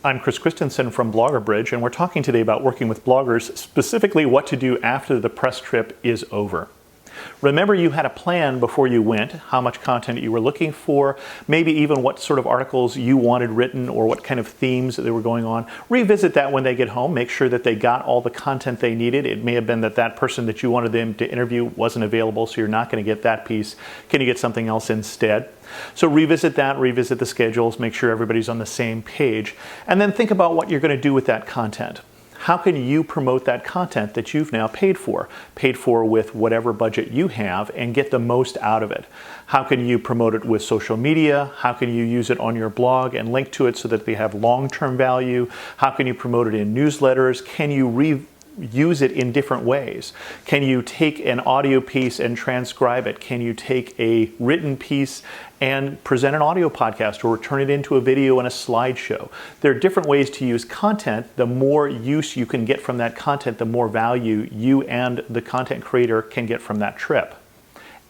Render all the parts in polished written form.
I'm Chris Christensen from Blogger Bridge, and we're talking today about working with bloggers, specifically what to do after the press trip is over. Remember, you had a plan before you went, how much content you were looking for, maybe even what sort of articles you wanted written or what kind of themes that they were going on. Revisit that when they get home. Make sure that they got all the content they needed. It may have been that that person that you wanted them to interview wasn't available, so you're not going to get that piece. Can you get something else instead? So revisit that, revisit the schedules, make sure everybody's on the same page, and then think about what you're going to do with that content. How can you promote that content that you've now paid for with whatever budget you have, and get the most out of it? How can you promote it with social media? How can you use it on your blog and link to it so that they have long-term value? How can you promote it in newsletters? Can you use it in different ways? Can you take an audio piece and transcribe it? Can you take a written piece and present an audio podcast or turn it into a video and a slideshow? There are different ways to use content. The more use you can get from that content, the more value you and the content creator can get from that trip.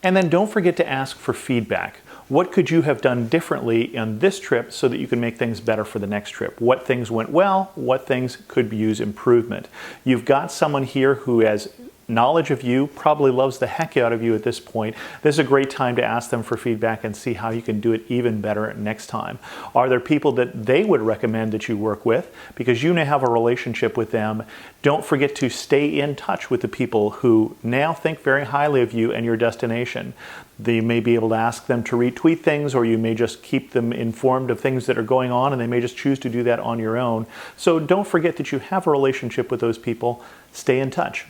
And then don't forget to ask for feedback. What could you have done differently on this trip so that you can make things better for the next trip? What things went well? What things could use improvement? You've got someone here who has knowledge of you, probably loves the heck out of you at this point. This is a great time to ask them for feedback and see how you can do it even better next time. Are there people that they would recommend that you work with? Because you now have a relationship with them. Don't forget to stay in touch with the people who now think very highly of you and your destination. They may be able to ask them to retweet things, or you may just keep them informed of things that are going on, and they may just choose to do that on your own. So don't forget that you have a relationship with those people. Stay in touch.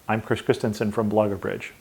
I'm Chris Christensen from Blogger Bridge.